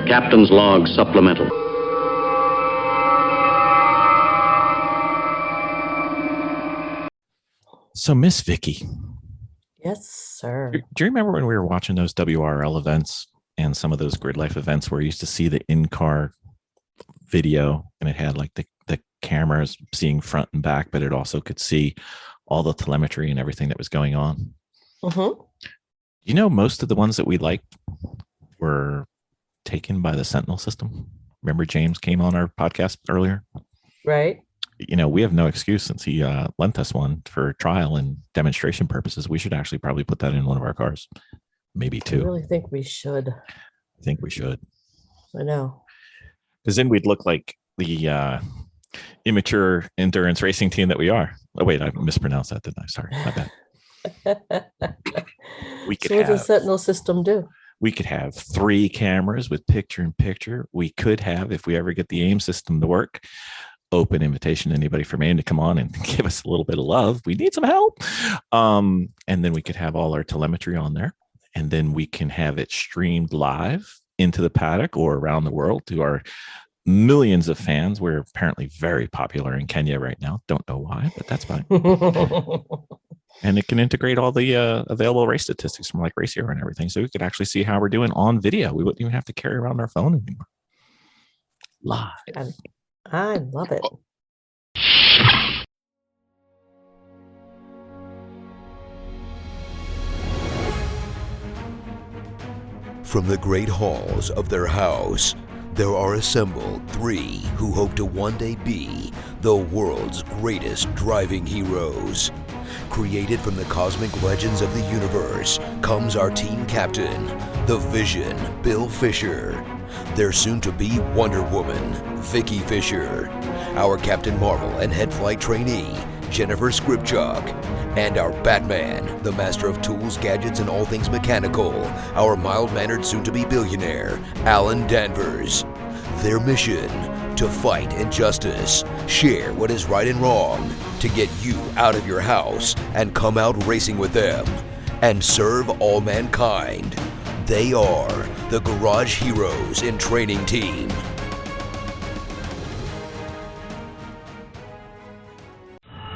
Captain's Log Supplemental. So, Miss Vicki, Yes, sir. do you remember when we were watching those WRL events and some of those grid life events where you used to see the in-car video and it had like the cameras seeing front and back, but it also could see all the telemetry and everything that was going on? Mm-hmm. You know, most of the ones that we liked were taken by the Sentinel system. Remember James came on our podcast earlier? Right. You know, we have no excuse since he lent us one for trial and demonstration purposes. We should actually probably put that in one of our cars, maybe two. I really think we should. I think we should. I know. Because then we'd look like the immature endurance racing team that we are. Oh, wait, I mispronounced that, didn't I? Sorry, my bad. We could So what does have, the Sentinel system do? we could have 3 cameras with picture in picture. We could have, if we ever get the AIM system to work, open invitation to anybody from AIM to come on and give us a little bit of love. We need some help. And then we could have all our telemetry on there. And then we can have it streamed live into the paddock or around the world to our millions of fans. We're apparently very popular in Kenya right now. Don't know why, but that's fine. And it can integrate all the available race statistics from like Race Hero and everything. So we could actually see how we're doing on video. We wouldn't even have to carry around our phone anymore. Live. I love it. From the great halls of their house, there are assembled 3 who hope to one day be the world's greatest driving heroes. Created from the cosmic legends of the universe comes our team captain, the Vision, Bill Fisher. Their soon-to-be Wonder Woman, Vicki Fisher. Our Captain Marvel and head flight trainee, Jennifer Skripchuk. And our Batman, the master of tools, gadgets, and all things mechanical, our mild-mannered soon-to-be billionaire, Alan Danvers. Their mission, to fight injustice, share what is right and wrong, to get you out of your house and come out racing with them, and serve all mankind. They are the Garage Heroes in Training Team.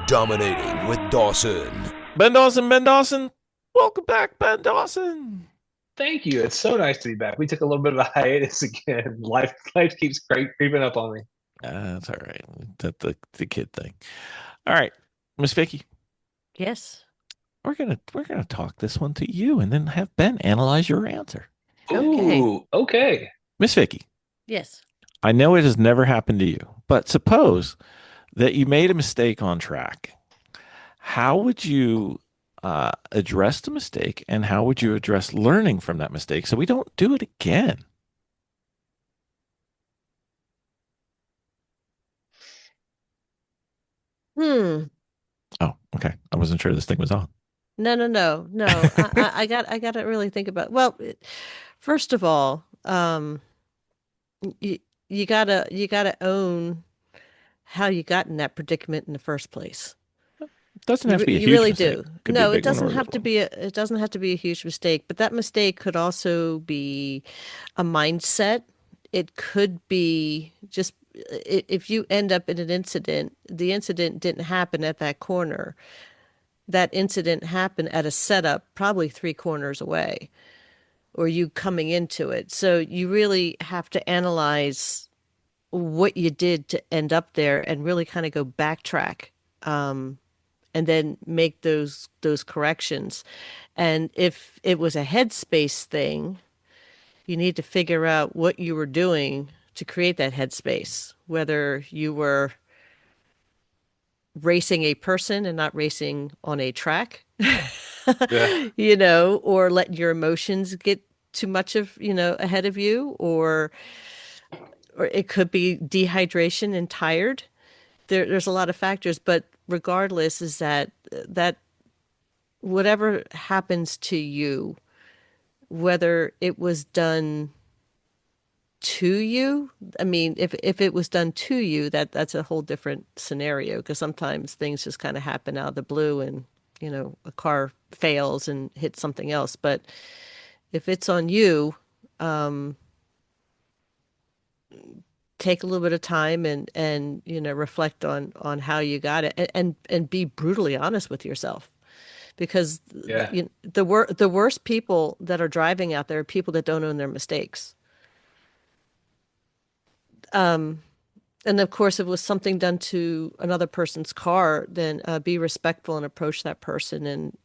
Dominating with Dawson. Ben Dawson. Welcome back, Ben Dawson. Thank you. It's so nice to be back. We took a little bit of a hiatus again. Life keeps creeping up on me. That's all right. The kid thing. All right, Miss Vicki. Yes. We're gonna talk this one to you, and then have Ben analyze your answer. Okay. Ooh, okay. Miss Vicki, Yes. I know it has never happened to you, but suppose that you made a mistake on track. How would you address the mistake, and how would you address learning from that mistake so we don't do it again? Hmm. Oh, okay. I wasn't sure this thing was on. No. I got to really think about. Well, first of all, you gotta own how you got in that predicament in the first place. It doesn't have to be a You huge really mistake. do. Could be a No, it big one doesn't or a have little to one. it doesn't have to be a huge mistake, but that mistake could also be a mindset. It could be just if you end up in an incident, the incident didn't happen at that corner. That incident happened at a setup probably 3 corners away, or you coming into it. So you really have to analyze what you did to end up there and really kind of go backtrack, and then make those corrections. And if it was a headspace thing, you need to figure out what you were doing to create that headspace, whether you were racing a person and not racing on a track, Yeah. or letting your emotions get too much of, ahead of you, or it could be dehydration and tired. There's a lot of factors, but regardless is that whatever happens to you, whether it was done to you, I mean, if it was done to you, that's a whole different scenario, because sometimes things just kind of happen out of the blue and, a car fails and hits something else. But if it's on you, take a little bit of time and reflect on how you got it, and be brutally honest with yourself, because Yeah. the worst people that are driving out there are people that don't own their mistakes. And of course, if it was something done to another person's car, then be respectful and approach that person, and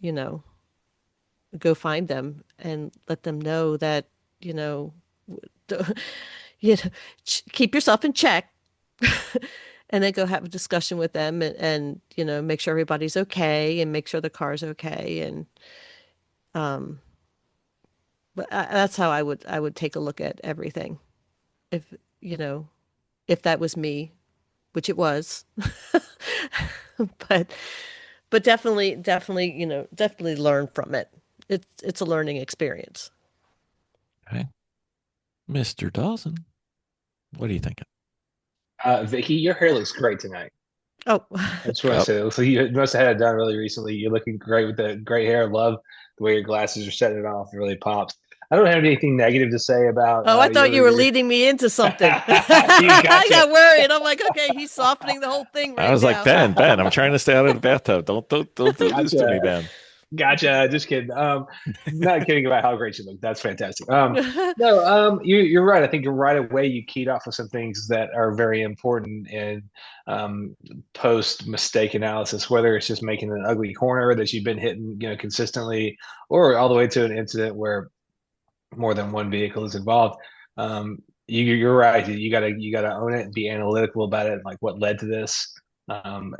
go find them and let them know that you know you know keep yourself in check, and then go have a discussion with them, and make sure everybody's okay, and make sure the car's okay. And but that's how I would take a look at everything, if you know if that was me, which it was. but but definitely learn from it. It's a learning experience. Okay. Mr. Dawson, what are you thinking? Vicki, your hair looks great tonight. Oh, I just want to say, it looks like you must have had it done really recently. You're looking great with the great hair. Love the way your glasses are setting it off. It really pops. I don't have anything negative to say about oh, I thought you were your. leading me into something. You I gotcha. got worried. I'm like, okay, he's softening the whole thing I right was like, now. Ben, I'm trying to stay out of the bathtub. Don't do this to me, Gotcha. Ben. Gotcha. Just kidding. Not kidding about how great you look. That's fantastic. No, you're right. I think right away you keyed off of some things that are very important in post mistake analysis, whether it's just making an ugly corner that you've been hitting, consistently, or all the way to an incident where more than one vehicle is involved. You're right. You gotta own it and be analytical about it. Like, what led to this?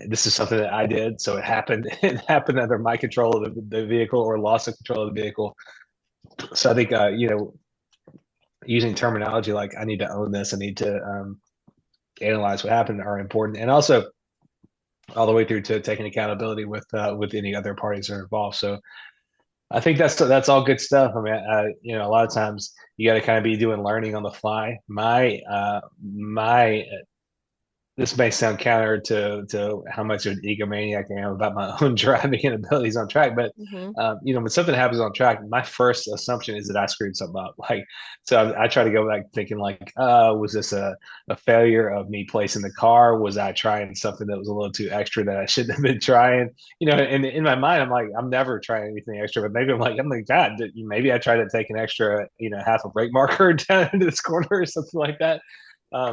This is something that I did, so it happened. It happened under my control of the vehicle or loss of control of the vehicle. So I think using terminology like "I need to own this," I need to analyze what happened are important, and also all the way through to taking accountability with any other parties that are involved. So I think that's all good stuff. I mean, a lot of times you got to kind of be doing learning on the fly. My this may sound counter to how much of an egomaniac I am about my own driving and abilities on track, but Hmm. when something happens on track, my first assumption is that I screwed something up. Like, so I try to go back thinking like, was this a failure of me placing the car? Was I trying something that was a little too extra that I shouldn't have been trying? And in my mind, I'm like, I'm never trying anything extra, but maybe I'm like, God, maybe I tried to take an extra, half a brake marker down into this corner or something like that.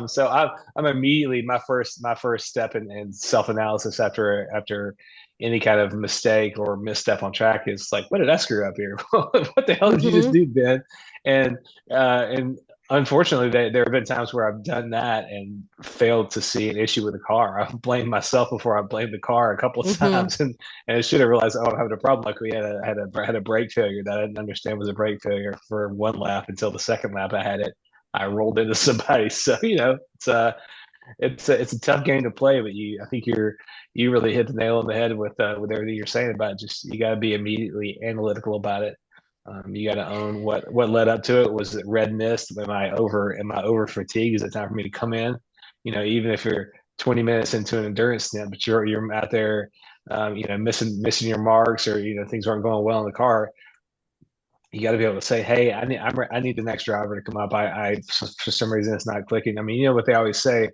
So I'm immediately my first step in self analysis after any kind of mistake or misstep on track is like, what did I screw up here? What the hell did you just Hmm. do, Ben? And unfortunately, there have been times where I've done that and failed to see an issue with the car. I've blamed myself before I blamed the car a couple of Hmm. times, and I should have realized, oh, I'm having a problem. Like, we had a brake failure that I didn't understand was a brake failure for one lap until the second lap I rolled into somebody. So it's a tough game to play, but I think you really hit the nail on the head with everything you're saying about just you got to be immediately analytical about it. You got to own what led up to it. Was it red mist? Am I over fatigued? Is it time for me to come in? Even if you're 20 minutes into an endurance stint, but you're out there, missing your marks, or things aren't going well in the car. You got to be able to say, "Hey, I need the next driver to come up. For some reason it's not clicking." I mean, you know what they always say.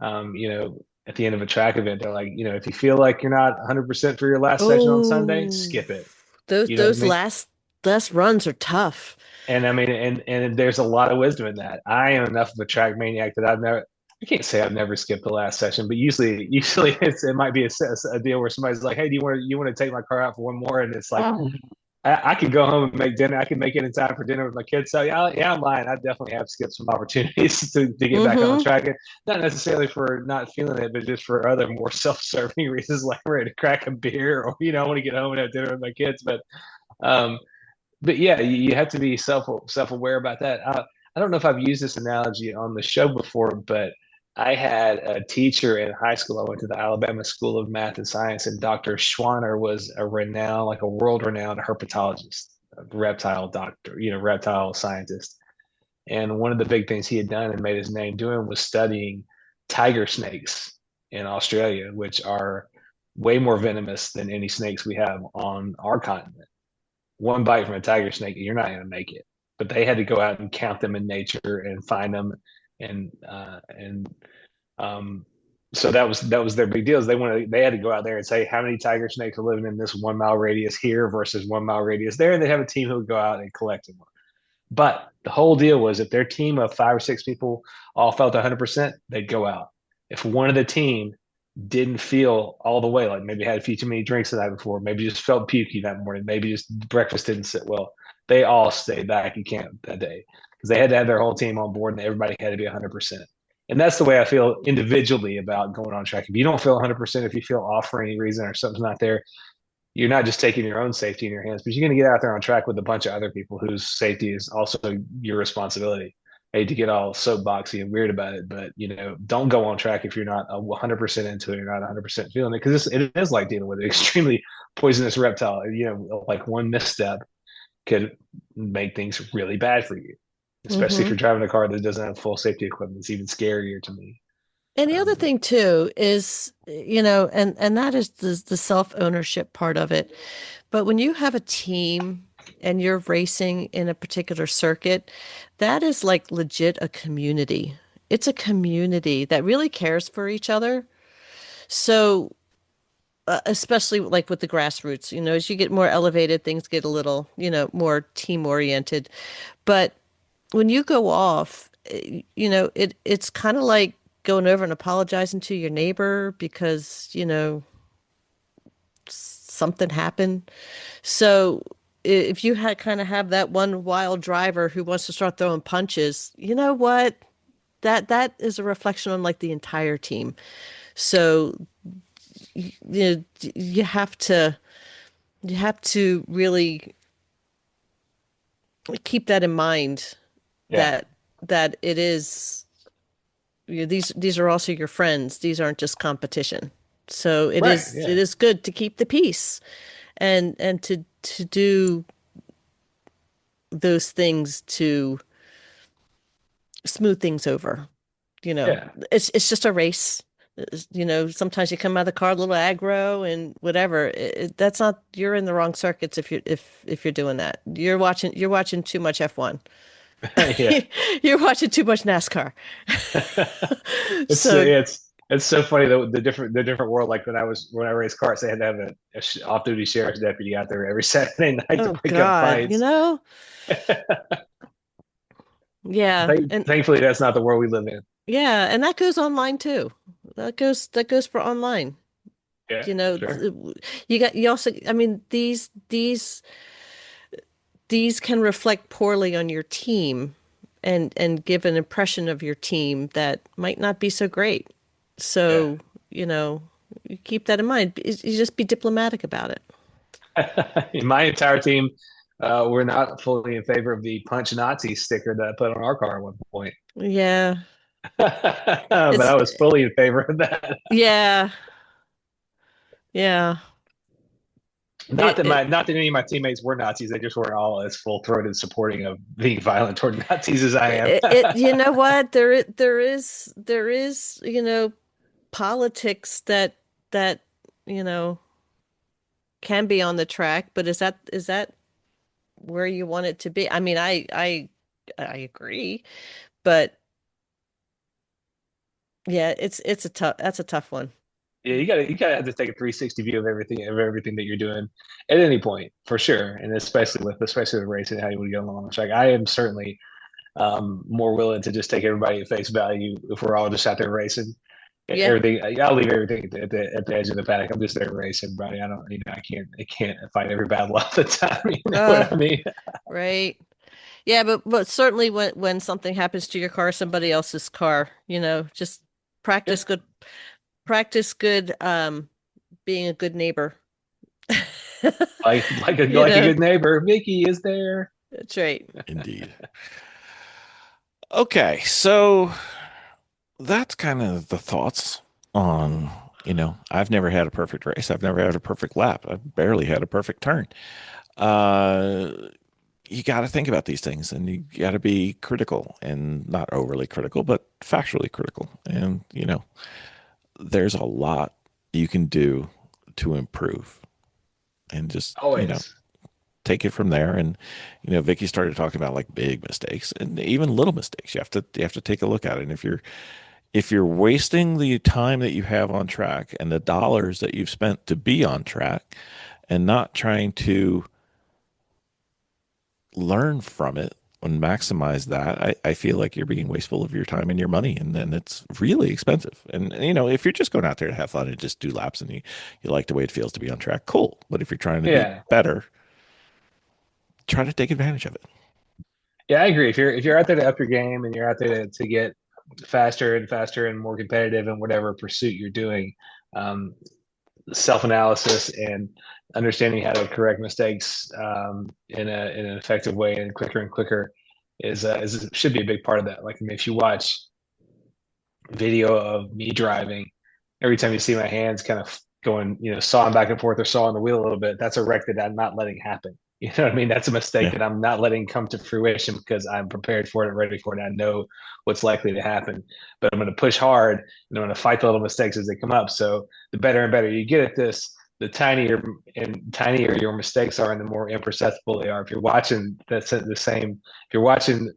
At the end of a track event, they're like, if you feel like you're not 100% for your last session on Sunday, Oh, skip it. those You know what I those mean? last runs are tough. And I mean, and there's a lot of wisdom in that. I am enough of a track maniac that I can't say I've never skipped the last session, but usually it might be a deal where somebody's like, "Hey, do you want to take my car out for one more?" And it's like, I could go home and make dinner. I can make it in time for dinner with my kids. So yeah, I'm lying. I definitely have skipped some opportunities to get back on Hmm. track. And not necessarily for not feeling it, but just for other more self-serving reasons, like I'm ready to crack a beer, or I want to get home and have dinner with my kids. Um, but yeah, you have to be self-aware about that. I don't know if I've used this analogy on the show before, but I had a teacher in high school. I went to the Alabama School of Math and Science, and Dr. Schwanner was like a world-renowned herpetologist, a reptile doctor, reptile scientist. And one of the big things he had done and made his name doing was studying tiger snakes in Australia, which are way more venomous than any snakes we have on our continent. One bite from a tiger snake, you're not going to make it. But they had to go out and count them in nature and find them and um, so that was their big deal. Is they had to go out there and say how many tiger snakes are living in this 1 mile radius here versus 1 mile radius there, and they have a team who would go out and collect them. But the whole deal was if their team of 5 or 6 people all felt 100%, they'd go out. If one of the team didn't feel all the way, like maybe had a few too many drinks the night before, maybe just felt pukey that morning, maybe just breakfast didn't sit well, they all stayed back in camp that day because they had to have their whole team on board and everybody had to be 100%. And that's the way I feel individually about going on track. If you don't feel 100%, if you feel off for any reason or something's not there, you're not just taking your own safety in your hands, but you're going to get out there on track with a bunch of other people whose safety is also your responsibility. I hate to get all soapboxy and weird about it, but don't go on track if you're not 100% into it. You're not 100% feeling it because it is like dealing with an extremely poisonous reptile. Like one misstep could make things really bad for you, especially if you're driving a car that doesn't have full safety equipment. It's even scarier to me. And the other thing too is, and that is the self-ownership part of it. But when you have a team and you're racing in a particular circuit, that is like legit a community. It's a community that really cares for each other. So, especially like with the grassroots, as you get more elevated, things get a little, more team oriented. But when you go off, it's kind of like going over and apologizing to your neighbor because, something happened. So if you had kind of have that one wild driver who wants to start throwing punches, you know what? That is a reflection on like the entire team. So you have to really keep that in mind that it is these are also your friends. These aren't just competition. So it is good to keep the peace and to do those things to smooth things over. It's just a race. Sometimes you come out of the car a little aggro and whatever. That's not, you're in the wrong circuits if you're doing that. You're watching too much F1. You're watching too much NASCAR. It's so funny the different world. Like when I raced cars, they had to have a off-duty sheriff's deputy out there every Saturday night to pick up fights. Yeah. Thankfully, that's not the world we live in. Yeah, and that goes online too. That goes for online. Yeah, sure. You also, I mean, these can reflect poorly on your team and give an impression of your team that might not be so great. So, you keep that in mind. You just be diplomatic about it. My entire team, we're not fully in favor of the Punch Nazi sticker that I put on our car at one point. Yeah. But I was fully in favor of that. Yeah. Yeah. Not that any of my teammates were Nazis. They just weren't all as full-throated supporting of being violent toward Nazis as I am. You know what? There is politics that can be on the track, but is that where you want it to be? I mean, I agree, but yeah, that's a tough one. Yeah, you gotta have to take a 360 view of everything that you're doing at any point for sure, and especially with racing, how you would get along the track. I am certainly more willing to just take everybody at face value if we're all just out there racing. Yeah. Everything, I'll leave everything at the edge of the paddock. I'm just there to race everybody. I can't fight every battle all the time. You know what I mean? Right. Yeah, but certainly when something happens to your car, somebody else's car, just practice good being a good neighbor. like a good neighbor. Vicki is there. That's right. Indeed. Okay, so that's kind of the thoughts on, I've never had a perfect race. I've never had a perfect lap. I've barely had a perfect turn. You got to think about these things, and you got to be critical, and not overly critical, but factually critical. And, there's a lot you can do to improve, and just, take it from there. And, Vicki started talking about like big mistakes and even little mistakes. You have to take a look at it. And if you're wasting the time that you have on track and the dollars that you've spent to be on track and not trying to learn from it and maximize that, I feel like you're being wasteful of your time and your money, and then it's really expensive. And if you're just going out there to have fun and just do laps and you like the way it feels to be on track, cool. But if you're trying to be better, try to take advantage of it. Yeah, I agree. If you're out there to up your game and you're out there to get faster and faster and more competitive in whatever pursuit you're doing, self-analysis and understanding how to correct mistakes in an effective way and quicker is should be a big part of that. Like, I mean, if you watch video of me driving, every time you see my hands kind of going, sawing back and forth or sawing the wheel a little bit, that's a wreck that I'm not letting happen. You know what I mean? That's a mistake that I'm not letting come to fruition because I'm prepared for it and ready for it. And I know what's likely to happen, but I'm going to push hard and I'm going to fight the little mistakes as they come up. So the better and better you get at this, the tinier your mistakes are and the more imperceptible they are. If you're watching, that's the same. If you're watching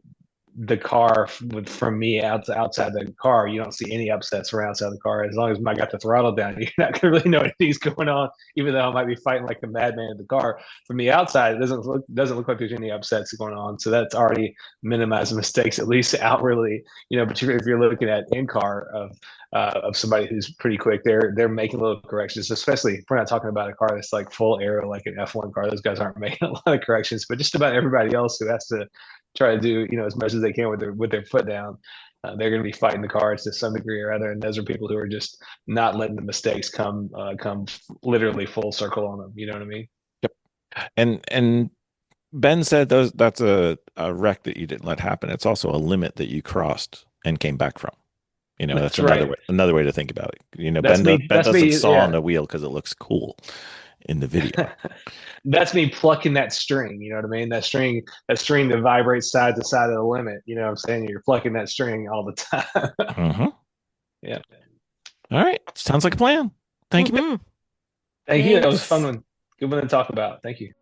the car from me outside the car, you don't see any upsets from outside the car. As long as I got the throttle down, you're not gonna really know anything's going on, even though I might be fighting like a madman in the car. From the outside, it doesn't look like there's any upsets going on. So that's already minimized mistakes, at least outwardly. But if you're looking at in car of somebody who's pretty quick, they're making little corrections, especially if we're not talking about a car that's like full aero like an F1 car. Those guys aren't making a lot of corrections, but just about everybody else who has to try to do as much as they can with their foot down, they're going to be fighting the cars to some degree or other, and those are people who are just not letting the mistakes come literally full circle on them. You know what I mean? Yep. And Ben said that's a wreck that you didn't let happen. It's also a limit that you crossed and came back from. That's another way to think about it. Ben doesn't saw on the wheel because it looks cool in the video. That's me plucking that string. You know what I mean? That string that vibrates side to side of the limit. You know what I'm saying? You're plucking that string all the time. Mm-hmm. Yeah. All right. Sounds like a plan. Thank you. Thank you. That was a fun one. Good one to talk about. Thank you.